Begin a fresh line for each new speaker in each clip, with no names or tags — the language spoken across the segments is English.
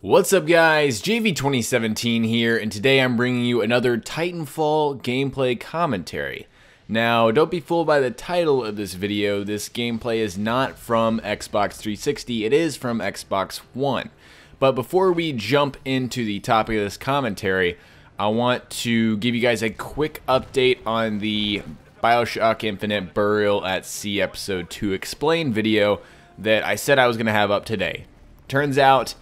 What's up guys, JV2017 here, and today I'm bringing you another Titanfall gameplay commentary. Now, don't be fooled by the title of this video. This gameplay is not from Xbox 360, it is from Xbox One. But before we jump into the topic of this commentary, I want to give you guys a quick update on the BioShock Infinite Burial at Sea Episode 2 Explain video that I said I was going to have up today. Turns out,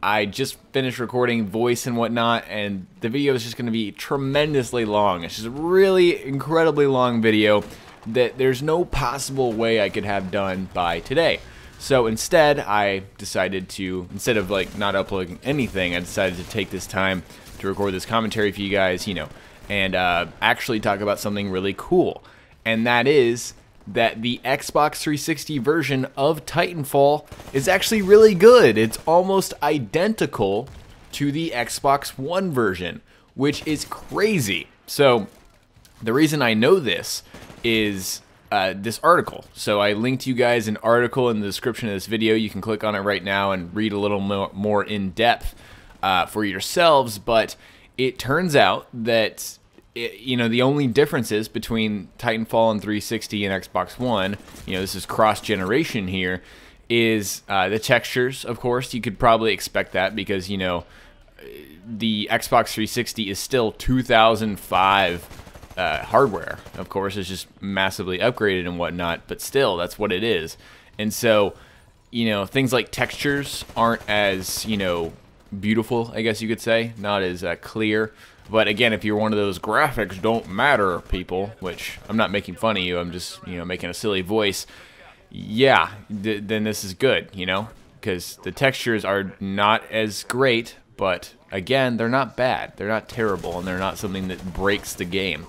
I just finished recording voice and whatnot, and the video is just going to be tremendously long. It's just a really incredibly long video that there's no possible way I could have done by today. So instead, I decided to, instead of like not uploading anything, I decided to take this time to record this commentary for you guys, and actually talk about something really cool. And that is that the Xbox 360 version of Titanfall is actually really good. It's almost identical to the Xbox One version, which is crazy. So the reason I know this is this article. So I linked you guys an article in the description of this video. You can click on it right now and read a little more in depth for yourselves. But it turns out that the only differences between Titanfall and 360 and Xbox One, this is cross-generation here, is the textures, of course. You could probably expect that because, the Xbox 360 is still 2005 hardware. Of course, it's just massively upgraded and whatnot, but still, that's what it is. And so, things like textures aren't as, beautiful, I guess you could say, not as clear. But again, if you're one of those graphics don't matter people, which I'm not making fun of you, I'm just, making a silly voice, yeah, then this is good, because the textures are not as great, but again, they're not bad, they're not terrible, and they're not something that breaks the game.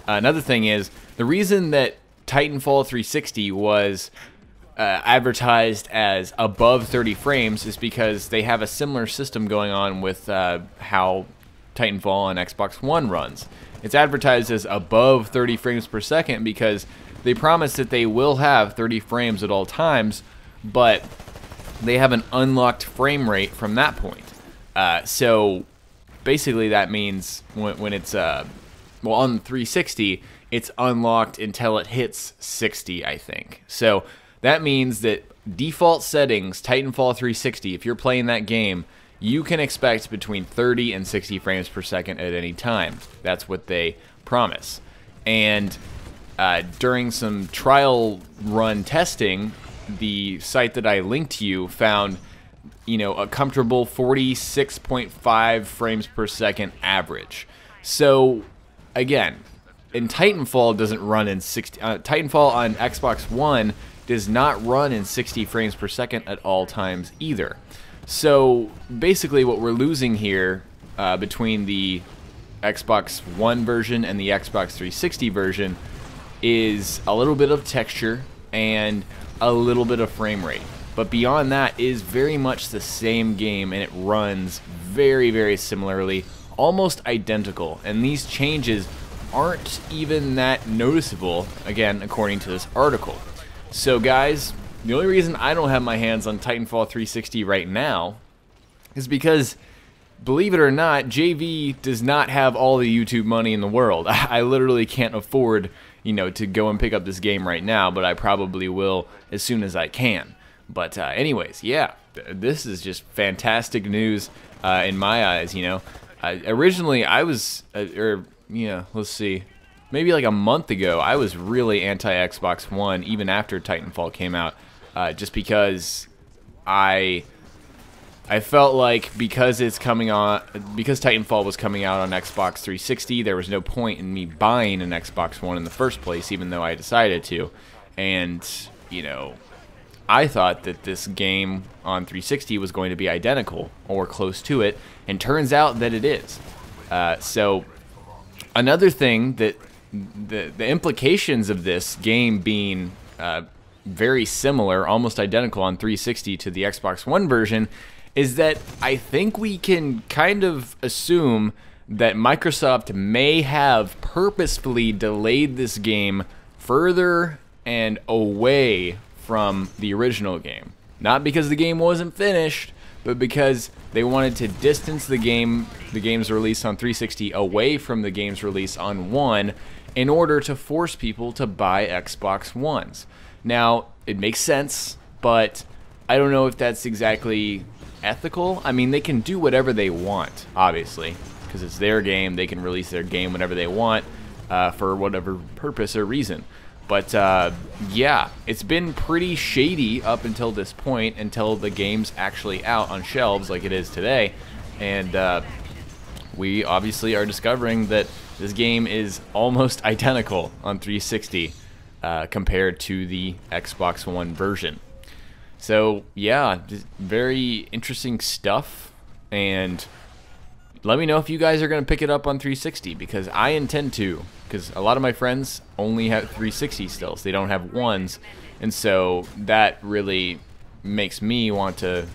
Another thing is, the reason that Titanfall 360 was advertised as above 30 frames is because they have a similar system going on with how Titanfall on Xbox One runs. It's advertised as above 30 frames per second because they promise that they will have 30 frames at all times, but they have an unlocked frame rate from that point. So basically that means when it's, on 360, it's unlocked until it hits 60, I think. So that means that default settings, Titanfall 360, if you're playing that game, you can expect between 30 and 60 frames per second at any time. That's what they promise. And during some trial run testing, the site that I linked to you found, a comfortable 46.5 frames per second average. So, again, and Titanfall doesn't run in 60. Titanfall on Xbox One does not run in 60 frames per second at all times either. So basically what we're losing here between the Xbox One version and the Xbox 360 version is a little bit of texture and a little bit of frame rate. But beyond that is very much the same game, and it runs very, very similarly, almost identical. And these changes aren't even that noticeable, again, according to this article. So guys, the only reason I don't have my hands on Titanfall 360 right now is because, believe it or not, JV does not have all the YouTube money in the world. I literally can't afford, to go and pick up this game right now, but I probably will as soon as I can. But anyways, yeah, this is just fantastic news in my eyes, Originally, I was, let's see, maybe like a month ago, I was really anti-Xbox One, even after Titanfall came out. Just because I felt like because Titanfall was coming out on Xbox 360, there was no point in me buying an Xbox One in the first place, even though I decided to. And, I thought that this game on 360 was going to be identical or close to it, and turns out that it is. So another thing that the implications of this game being very similar, almost identical on 360 to the Xbox One version, is that I think we can kind of assume that Microsoft may have purposefully delayed this game further and away from the original game. Not because the game wasn't finished, but because they wanted to distance the game's release on 360 away from the game's release on One in order to force people to buy Xbox Ones. Now, it makes sense, but I don't know if that's exactly ethical. I mean, they can do whatever they want, obviously, because it's their game. They can release their game whenever they want for whatever purpose or reason. But yeah, it's been pretty shady up until this point, until the game's actually out on shelves like it is today. And we obviously are discovering that this game is almost identical on 360 compared to the Xbox One version. So yeah, just very interesting stuff, and let me know if you guys are going to pick it up on 360, because I intend to, because a lot of my friends only have 360 still, so they don't have ones, and so that really makes me want to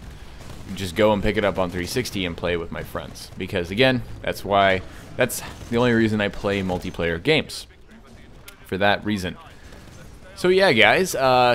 just go and pick it up on 360 and play with my friends, because again, that's the only reason I play multiplayer games, for that reason. So yeah, guys,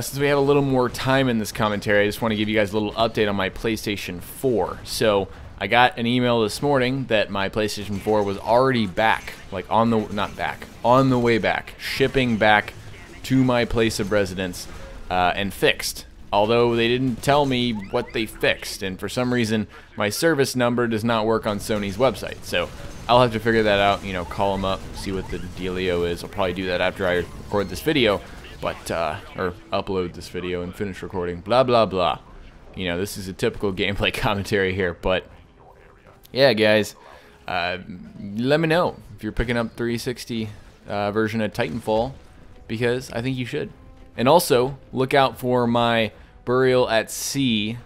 since we have a little more time in this commentary, I just want to give you guys a little update on my PlayStation 4. So I got an email this morning that my PlayStation 4 was already back, like on the way back, shipping back to my place of residence and fixed. Although they didn't tell me what they fixed, and for some reason my service number does not work on Sony's website. So I'll have to figure that out, you know, call them up, see what the dealio is. I'll probably do that after I record this video. But, or upload this video and finish recording, blah, blah, blah. You know, this is a typical gameplay commentary here, but, yeah, guys, let me know if you're picking up 360 version of Titanfall, because I think you should. And also, look out for my Burial at Sea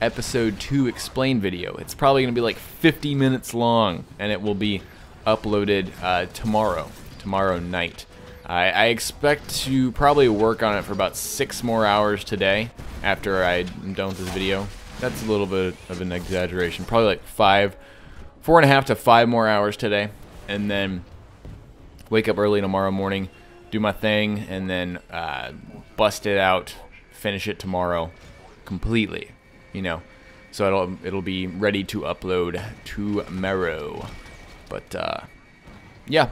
Episode 2 Explain video. It's probably going to be like 50 minutes long, and it will be uploaded tomorrow night. I expect to probably work on it for about 6 more hours today after I'm done with this video. That's a little bit of an exaggeration. Probably like 4.5 to 5 more hours today. And then wake up early tomorrow morning, do my thing, and then bust it out, finish it tomorrow completely, you know. So it'll be ready to upload tomorrow. But yeah.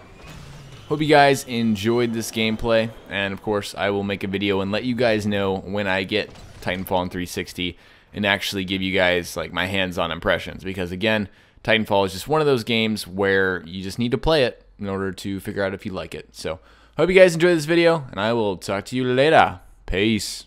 Hope you guys enjoyed this gameplay, and of course I will make a video and let you guys know when I get Titanfall on 360 and actually give you guys like my hands-on impressions, because again, Titanfall is just one of those games where you just need to play it in order to figure out if you like it. So hope you guys enjoyed this video, and I will talk to you later. Peace.